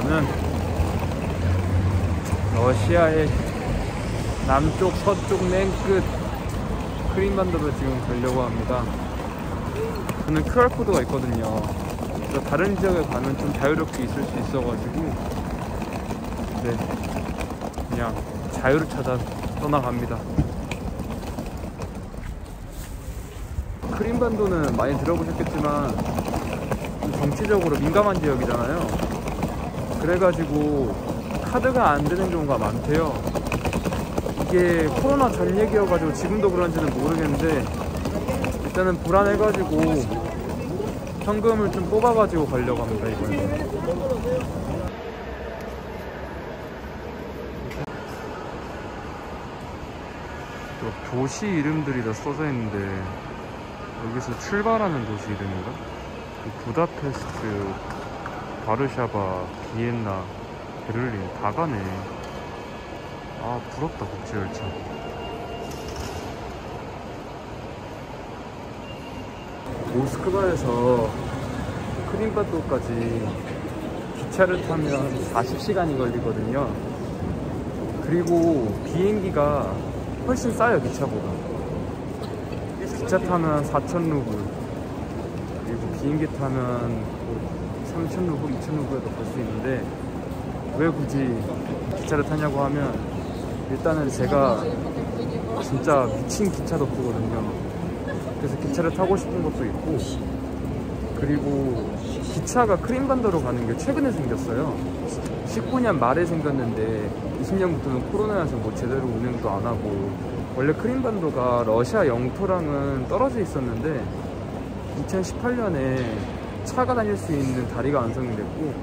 저는 러시아의 남쪽 서쪽 맨 끝 크림반도로 지금 가려고 합니다. 저는 QR코드가 있거든요. 그래서 다른 지역에 가면 좀 자유롭게 있을 수 있어가지고 네, 그냥 자유를 찾아 떠나갑니다. 크림반도는 많이 들어보셨겠지만 정치적으로 민감한 지역이잖아요. 그래가지고 카드가 안 되는 경우가 많대요. 이게 코로나 전 얘기여가지고 지금도 그런지는 모르겠는데 일단은 불안해가지고 현금을 좀 뽑아가지고 가려고 합니다. 이번에 도시 이름들이 다 써져 있는데 여기서 출발하는 도시 이름인가? 부다페스트, 바르샤바, 비엔나, 베를린 다 가네. 아 부럽다. 국제열차. 모스크바에서 크림반도까지 기차를 타면 40시간이 걸리거든요. 그리고 비행기가 훨씬 싸요. 기차보다. 기차 타면 4,000루블, 그리고 비행기 타면 3,000루블, 2,000루블에도 갈 수 있는데 왜 굳이 기차를 타냐고 하면 일단은 제가 진짜 미친 기차 덕후거든요. 그래서 기차를 타고 싶은 것도 있고, 그리고 기차가 크림반도로 가는 게 최근에 생겼어요. 19년 말에 생겼는데 20년부터는 코로나여서 뭐 제대로 운행도 안 하고, 원래 크림반도가 러시아 영토랑은 떨어져 있었는데 2018년에 차가 다닐 수 있는 다리가 완성이 됐고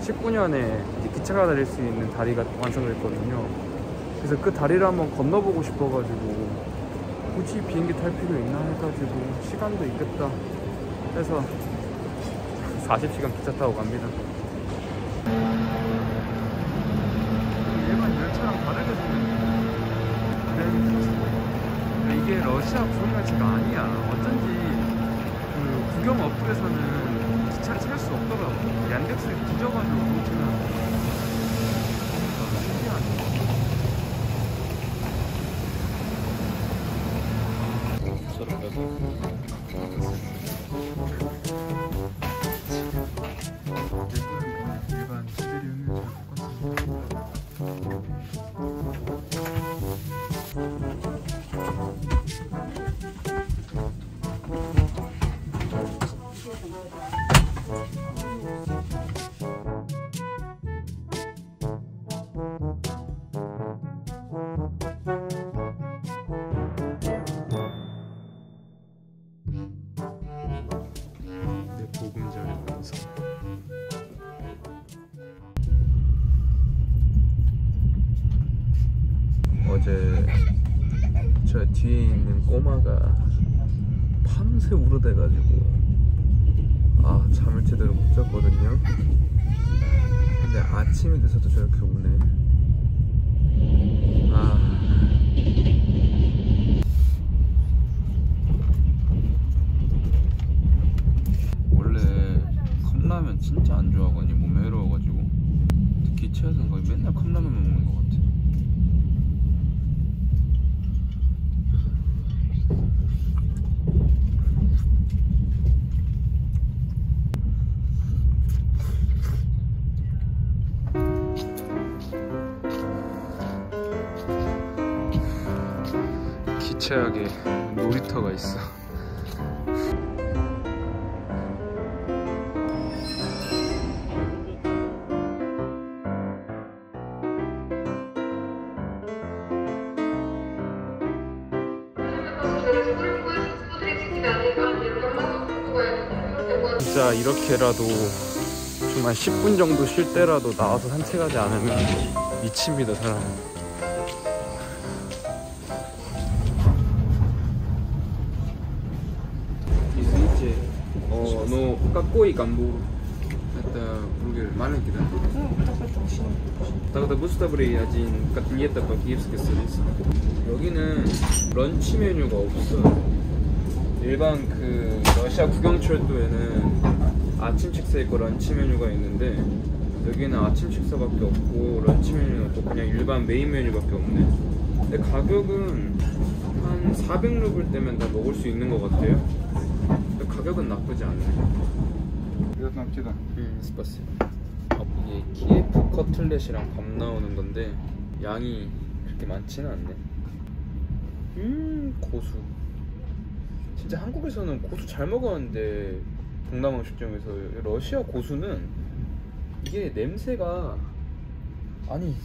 19년에 이제 기차가 다닐 수 있는 다리가 완성됐거든요. 그래서 그 다리를 한번 건너보고 싶어가지고 굳이 비행기 탈 필요 있나 해가지고 시간도 있겠다 해서 40시간 기차 타고 갑니다. 일반 열차랑 다르게 생겼네. 이게 러시아 구경열차가 아니야. 어쩐지 그 구경 어플에서는 기차를 찾을 수 없더라고. 얀덱스에 뒤져가지고 못 찾아. 일반 시베리아는 어제 저 뒤에 있는 꼬마가 밤새 울어대가지고 잠을 제대로 못 잤거든요. 근데 아침이 돼서도 저렇게 우네. 원래 컵라면 진짜 안 좋아하거든요. 몸에 해로워가지고. 기차에서는 거의 맨날 컵라면만 먹는 것 같아. 기차역에 놀이터가 있어. 진짜 이렇게라도 정말 10분 정도 쉴 때라도 나와서 산책하지 않으면 미칩니다, 사람. Ну, какой гамбург? Это бургер маленький, да? Тогда будь добрый, один котлета по-киевски с рисом. 여기는 런치 메뉴가 없어요. 일반 그 러시아 국영철도에는 아침 식사 있고 런치 메뉴가 있는데 여기는 아침 식사밖에 없고 런치 메뉴 없고 그냥 일반 메인 메뉴밖에 없네. 근데 가격은 한 400루블 때면 다 먹을 수 있는 것 같아요. 근데 가격은 나쁘지 않네. 스파스. 이게 키예프 커틀렛이랑 밥 나오는 건데 양이 그렇게 많지는 않네. 고수. 진짜 한국에서는 고수 잘 먹었는데 동남아 음식점에서 러시아 고수는 이게 냄새가 아니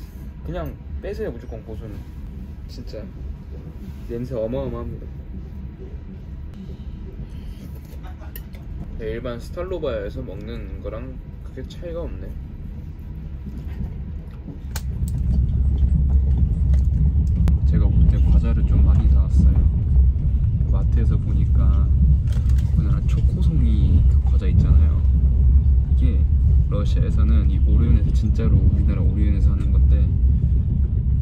그냥 빼세요. 무조건 고수는 진짜 냄새 어마어마합니다. 일반 스탈로바야에서 먹는 거랑 크게 차이가 없네. 제가 그때 과자를 좀 많이 사왔어요. 마트에서 보니까 우리나라 초코송이 그 과자 있잖아요. 이게 러시아에서는 이 오리온에서 진짜로 우리나라 오리온에서 하는 건데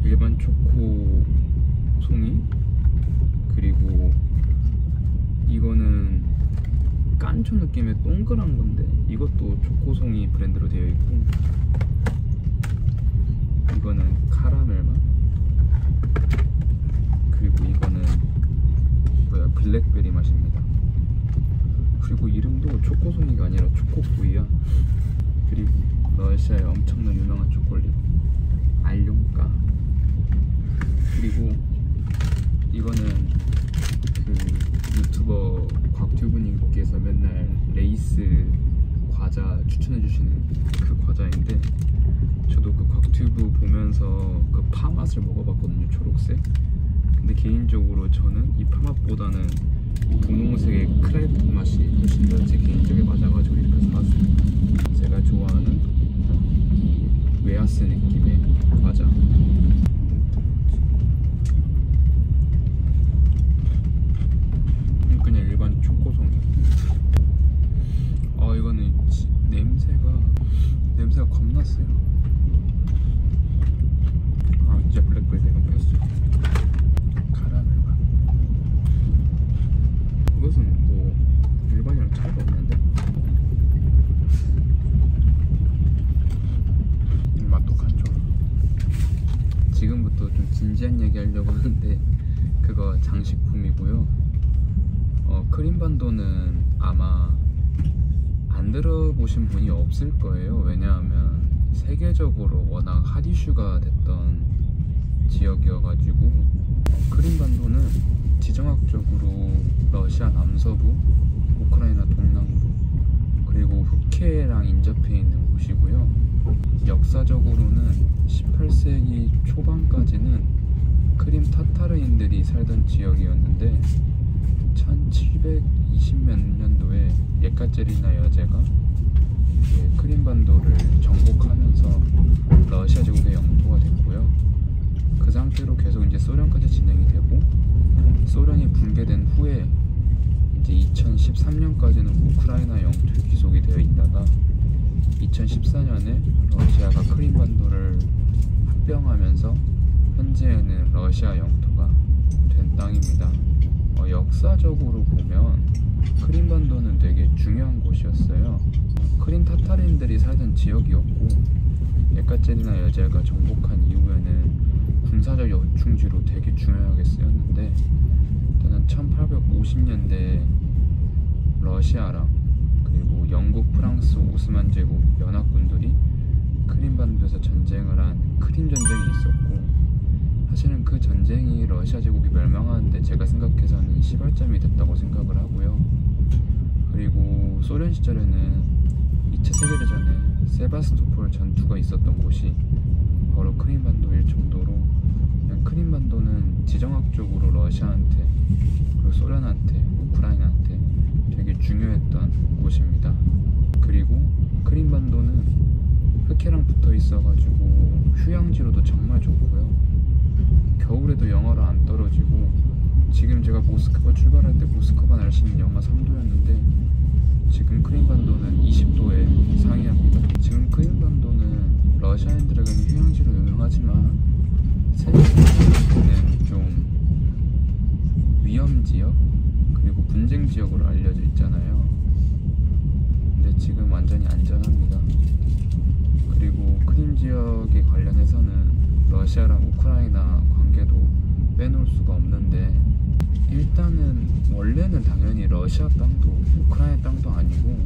일반 초코 송이 그리고 이거는 깐초 느낌의 동그란 건데 이것도 초코송이 브랜드로 되어 있고 이거는 카라멜 맛 그리고 이거는 뭐야 블랙베리 맛입니다. 그리고 이름도 초코송이가 아니라 초코구이야. 그리고 러시아의 엄청난 유명한 초콜릿 알룡까. 그리고 이거는 그 유튜버 곽튜브님께서 맨날 레이스 과자 추천해주시는 그 과자인데 저도 그 곽튜브 보면서 그 파 맛을 먹어봤거든요. 초록색. 근데 개인적으로 저는 이 파맛보다는 분홍색의 크레프 맛이 훨씬 더 제 개인적에 맞아가지고 이렇게 사왔습니다. 제가 좋아하는 이 웨하스 느낌의 과자. 그냥 일반 초코송이. 이거는 냄새가 겁났어요. 진짜 블랙베리 내가 뺐어. 카라멜 맛. 이것은 뭐 일반이랑 차이가 없는데 맛도 간죠. 지금부터 좀 진지한 얘기 하려고 하는데 그거 장식품이고요. 크림반도는 아마 안 들어보신 분이 없을 거예요. 왜냐하면 세계적으로 워낙 핫 이슈가 됐던 지역이어가지고 크림반도는 지정학적으로 러시아 남서부, 우크라이나 동남부, 그리고 흑해랑 인접해 있는 곳이고요. 역사적으ro는 18세기 초반까지는 크림 타타르인들이 살던 지역이었는데 1720몇 년도에 예카제리나 여제가 크림반도를 정복하면서 러시아 제국의 영토가 됐고요. 그 상태로 계속 이제 소련까지 진행이 되고 소련이 붕괴된 후에 이제 2013년까지는 우크라이나 영토에 귀속이 되어 있다가 2014년에 러시아가 크림반도를 합병하면서 현재는 러시아 영토가 된 땅입니다. 역사적으로 보면 크림반도는 되게 중요한 곳이었어요. 크림 타타르인들이 살던 지역이었고 예카제리나 여제가 정복한 이후에는 군사적 요충지로 되게 중요하게 쓰였는데 일단은 1850년대 러시아랑 그리고 영국, 프랑스, 오스만 제국 연합군들이 크림반도에서 전쟁을 한 크림 전쟁이 있었고 사실은 그 전쟁이 러시아 제국이 멸망하는데 제가 생각해서는 시발점이 됐다고 생각을 하고요. 그리고 소련 시절에는 2차 세계대전에 세바스토폴 전투가 있었던 곳이 바로 크림반도일 정도로 그냥 크림반도는 지정학적으로 러시아한테 그리고 소련한테 우크라이나한테 되게 중요했던 곳입니다. 그리고 크림반도는 흑해랑 붙어 있어가지고 휴양지로도 정말 좋고요. 겨울에도 영하로 안 떨어지고 지금 제가 모스크바 출발할 때 모스크바 날씨는 영하 3도였는데 지금 크림반도는 20도에 상이합니다. 지금 크림반도는 러시아인들에게는 휴양지로 유명하지만 세계적으로는 좀 위험지역 그리고 분쟁지역으로 알려져 있잖아요. 근데 지금 완전히 안전합니다. 그리고 크림 지역에 관련해서는 러시아랑 우크라이나 관계도 빼놓을 수가 없는데, 일단은 원래는 당연히 러시아 땅도 우크라이나 땅도 아니고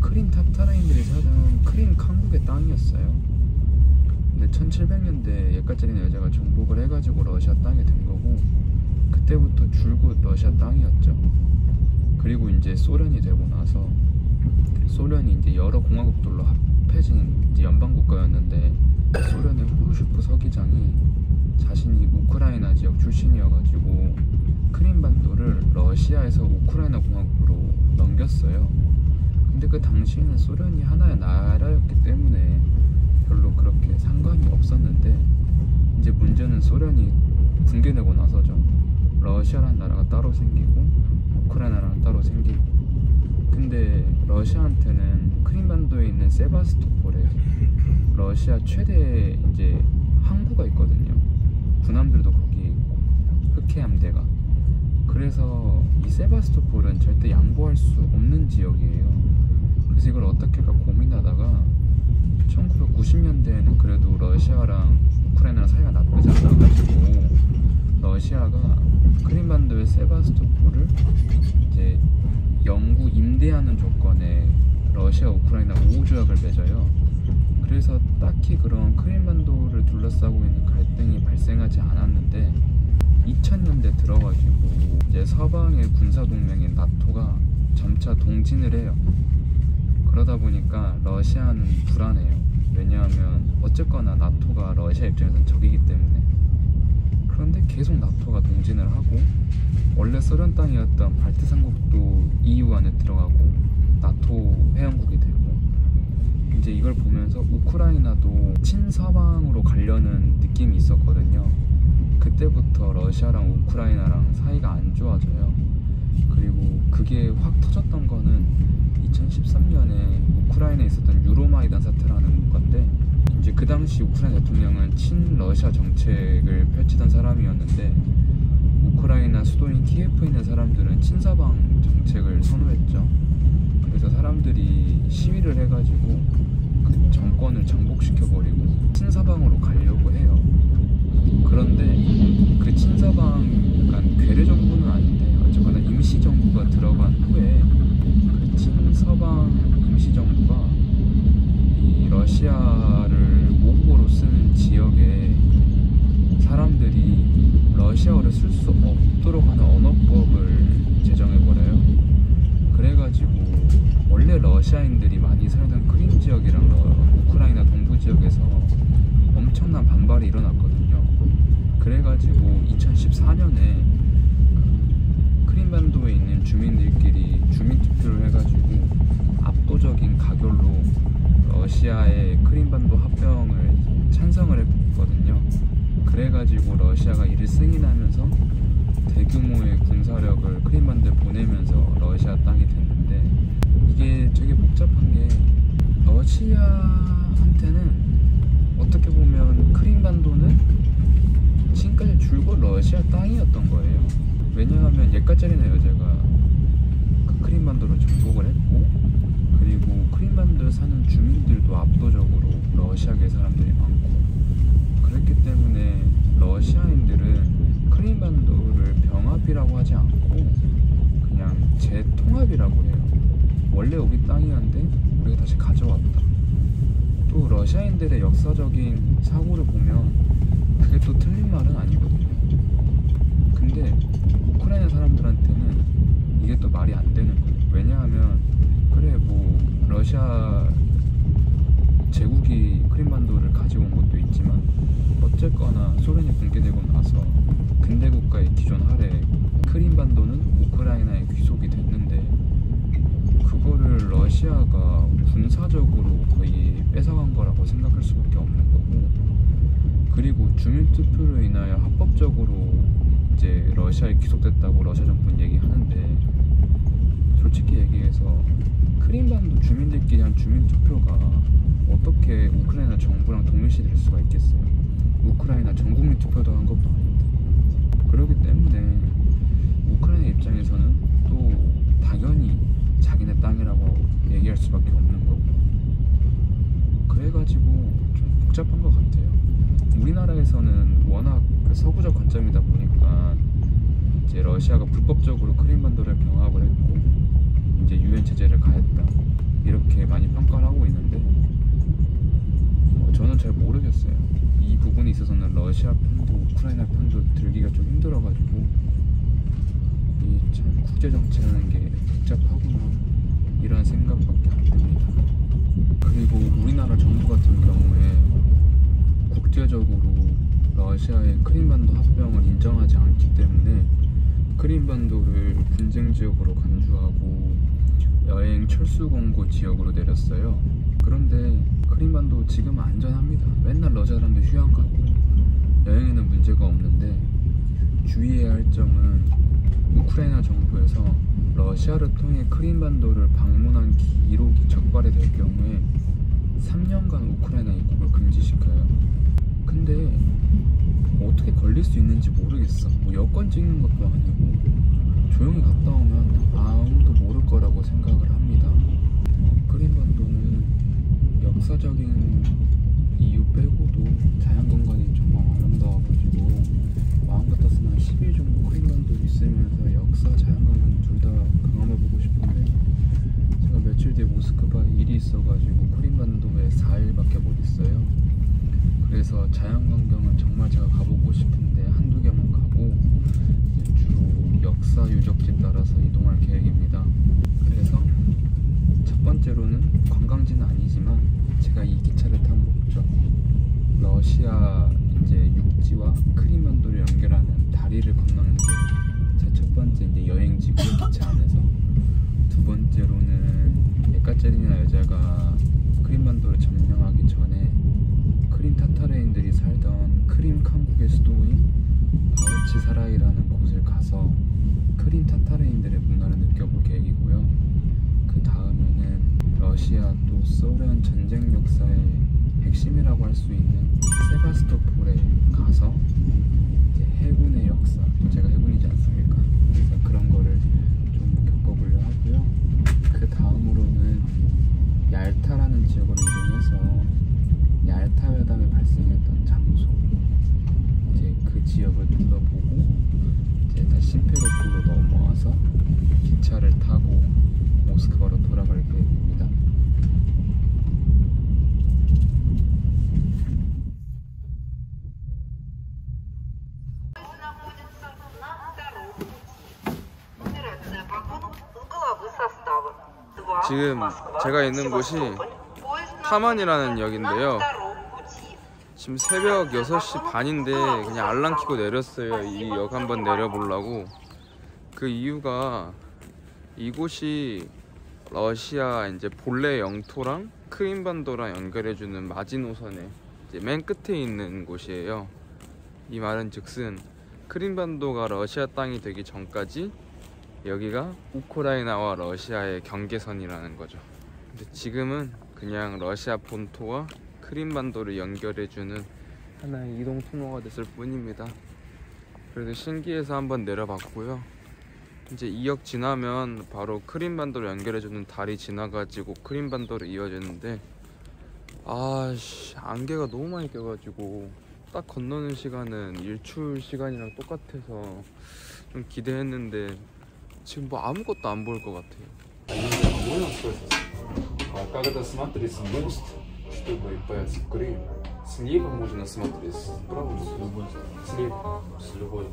크림 타타르인들이 살던 크림 칸국의 땅이었어요. 근데 1700년대 예카테리나 여자가 정복을 해가지고 러시아 땅이 된 거고, 그때부터 줄곧 러시아 땅이었죠. 그리고 이제 소련이 되고 나서, 소련이 이제 여러 공화국들로 합해진 이제 연방 국가였는데, 소련의 후르슈프 서기장이 자신이 우크라이나 지역 출신이어가지고 크림반도를 러시아에서 우크라이나 공화국으로 넘겼어요. 근데 그 당시에는 소련이 하나의 나라였기 때문에 별로 그렇게 상관이 없었는데, 이제 문제는 소련이 붕괴되고 나서죠. 러시아라는 나라가 따로 생기고 우크라이나라는 따로 생기고. 근데 러시아한테는 크림반도에 있는 세바스토폴에 러시아 최대 이제 항구가 있거든요. 군함들도 거기 있고 흑해함대가. 그래서 이 세바스토폴은 절대 양보할 수 없는 지역이에요. 그래서 이걸 어떻게 할까 고민하다가 1990년대에는 그래도 러시아랑 우크라이나랑 사이가 나쁘지 않아가지고 러시아가 크림반도의 세바스토폴을 이제 영구 임대하는 조건에 러시아 우크라이나 우호조약을 맺어요. 그래서 딱히 그런 크림반도를 둘러싸고 있는 갈등이 발생하지 않았는데, 2000년대 들어가지고 이제 서방의 군사동맹인 나토가 점차 동진을 해요. 그러다 보니까 러시아는 불안해요. 왜냐하면 어쨌거나 나토가 러시아 입장에서는 적이기 때문에. 그런데 계속 나토가 동진을 하고, 원래 소련 땅이었던 발트 삼국도 EU 안에 들어가고 나토 회원국이 되고, 이제 이걸 보면서 우크라이나도 친서방으로 가려는 느낌이 있었거든요. 그때부터 러시아랑 우크라이나랑 사이가 안 좋아져요. 그리고 그게 확 터졌던 거는 2013년에 우크라이나에 있었던 유로마이단 사태라는 건데, 이제 그 당시 우크라이나 대통령은 친러시아 정책을 펼치던 사람이었는데, 우크라이나 수도인 키예프에 있는 사람들은 친서방 정책을 선호했죠. 그래서 사람들이 시위를 해가지고 그 정권을 정복시켜버리고 친서방으로 가려고 해요. 그런데 그 친서방 약간 괴뢰 정부는 아닌데 어쨌거나 임시정부가 들어간 후에 그 친서방 임시정부가 이 러시아를 모국어로 쓰는 지역에 사람들이 러시아어를 쓸 수 없도록 하는 언어법을 제정해버려요. 그래가지고 원래 러시아인들이 많이 살던 크림 지역이랑 우크라이나 동부 지역에서 엄청난 반발이 일어났거든요. 그래가지고 2014년에 크림반도에 있는 주민들끼리 주민투표를 해가지고 압도적인 가결로 러시아의 크림반도 합병을 찬성을 했거든요. 그래가지고 러시아가 이를 승인하면서 대규모의 군사력을 크림반도에 보내면서 러시아 땅이 됐는데, 이게 되게 복잡한 게, 러시아한테는 어떻게 보면 크림반도는 지금까지 줄곧 러시아 땅이었던 거예요. 왜냐하면 예카테리나 여자가 그 크림반도를 정복을 했고, 그리고 크림반도에 사는 주민들도 압도적으로 러시아계 사람들이 많고, 그렇기 때문에 러시아인들은 크림반도를 병합이라고 하지 않고 그냥 재통합이라고 해요. 원래 우리 땅이었는데 우리가 다시 가져왔다. 또 러시아인들의 역사적인 사고를 보면 그게 또 틀린 말은 아니거든요. 근데 우크라이나 사람들한테는 이게 또 말이 안 되는 거예요. 왜냐하면 그래 뭐 러시아 제국이 크림반도를 가지고 온 것도 있지만, 어쨌거나 소련이 붕괴되고 나서 근대국가의 기존 하에 크림반도는 우크라이나의 귀속이 됐는데, 그거를 러시아가 군사적으로 거의 뺏어간 거라고 생각할 수밖에 없는 거고, 그리고 주민투표로 인하여 합법적으로 이제 러시아에 귀속됐다고 러시아 정부는 얘기하는데, 솔직히 얘기해서 크림반도 주민들끼리 한 주민투표가 어떻게 우크라이나 정부랑 동일시될 수가 있겠어요. 우크라이나 전국민 투표도 한 것도 아닌데. 그렇기 때문에 우크라이나 입장에서는 또 당연히 자기네 땅이라고 얘기할 수밖에 없는 거고, 그래가지고 복잡한 것 같아요. 우리나라에서는 워낙 그 서구적 관점이다 보니까 이제 러시아가 불법적으로 크림반도를 병합을 했고 이제 유엔 제재를 가했다 이렇게 많이 평가를 하고 있는데 저는 잘 모르겠어요. 이 부분에 있어서는 러시아 편도 우크라이나 편도 들기가 좀 힘들어가지고 이 참 국제정치라는 게 복잡하구나 이런 생각밖에 안 듭니다. 그리고 우리나라 정부 같은 경우에 국제적으로 러시아의 크림반도 합병을 인정하지 않기 때문에 크림반도를 분쟁 지역으로 간주하고 여행 철수 권고 지역으로 내렸어요. 그런데 크림반도 지금 안전합니다. 맨날 러시아 사람들 휴양 가고 여행에는 문제가 없는데 주의해야 할 점은 우크라이나 정부에서 러시아를 통해 크림반도를 방문한 기록이 적발이 될 경우에 3년간 우크라이나 입국을 금지시켜요. 근데 어떻게 걸릴 수 있는지 모르겠어. 뭐 여권 찍는 것도 아니고 조용히 갔다 오면 아무도 모를 거라고 생각을 합니다. 크림반도는 역사적인 이유 빼고도 자연경관이 정말 아름다워가지고 마음 같았으면 10일 정도 크림반도 있으면서 역사, 자연경관 둘 다 경험해보고 싶은데 제가 며칠 뒤에 모스크바에 일이 있어가지고 크림반도에 4일밖에 못 있어요. 그래서 자연환경은 정말 제가 가보고 싶은데 한두 개만 가고 주로 역사 유적지 따라서 이동할 계획입니다. 그래서 첫 번째로는 관광지는 아니지만 제가 이 기차를 탄 목적 러시아 이제 육지와 크림반도를 연결하는 다리를 건너는 게 제 첫 번째 이제 여행지고요. 기차 안에서 두 번째로는 예카테리나 여자가 크림반도를 점령하기 전에 크림 타타르인들이 살던 크림 칸국의 수도인 바흐치사라이라는 곳을 가서 크림 타타르인들의 문화를 느껴볼 계획이고요. 그 다음에는 러시아 또 소련 전쟁 역사의 핵심이라고 할 수 있는 세바스토폴에 가서 이제 해군의 역사, 제가 해군이지 않습니까? 그래서 그런 거를 좀 겪어보려 하고요. 그 다음으로는 얄타라는 지역으로 이동해서 얄타 회담에 발생했던 장소 이제 그 지역을 둘러보고 이제 다시 심페로폴로 넘어와서 기차를 타고 모스크바로 돌아갈 계획입니다. 지금 제가 있는 곳이 타만이라는 역인데요. 지금 새벽 6시 반인데 그냥 알람 켜고 내렸어요. 이 역 한번 내려보려고. 그 이유가 이곳이 러시아 이제 본래 영토랑 크림반도랑 연결해주는 마지노선의 이제 맨 끝에 있는 곳이에요. 이 말은 즉슨 크림반도가 러시아 땅이 되기 전까지 여기가 우크라이나와 러시아의 경계선이라는 거죠. 근데 지금은 그냥 러시아 본토와 크림반도를 연결해주는 하나의 이동 통로가 됐을 뿐입니다. 그래도 신기해서 한번 내려봤고요. 이제 이 역 지나면 바로 크림반도를 연결해주는 다리 지나가지고 크림반도로 이어지는데 아씨 안개가 너무 많이 껴가지고 딱 건너는 시간은 일출 시간이랑 똑같아서 좀 기대했는데 지금 뭐 아무것도 안 보일 것 같아요. Когда смотреть мост, чтобы попасть в Крым, слева можно смотреть, справа с любой стороны. Слева с любой.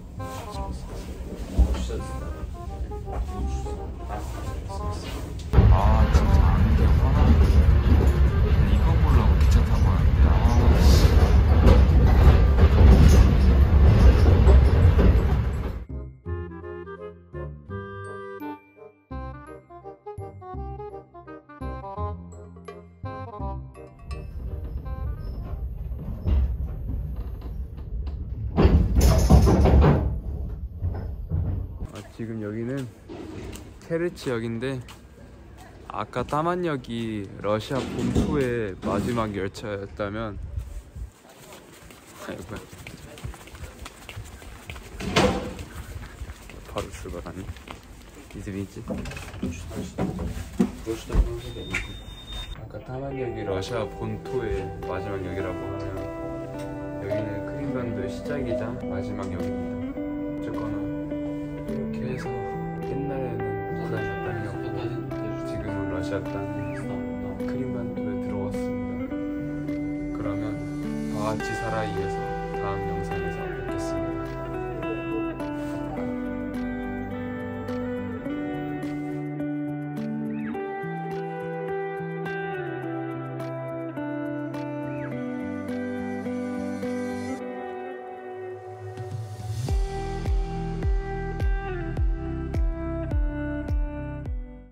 아 진짜 안개 하나도 이거 보려고 기차 타고 왔는데 지금 여기는 케르치역인데 아까 타만역이 러시아 본토의 마지막 열차였다면 아이고야 바로 출발하네. Извините. Ака 다만 여기 러시아 본토의 마지막 역이라고 하면 여기는 크림반도의 시작이자 마지막 역입니다. 어쨌거나 이렇게 해서 옛날에는 우크라이나 땅이었고 지금은 러시아 땅 크림반도에 들어왔습니다. 그러면 다 같이 살아 이어서 다음 영상에서 뵙겠습니다.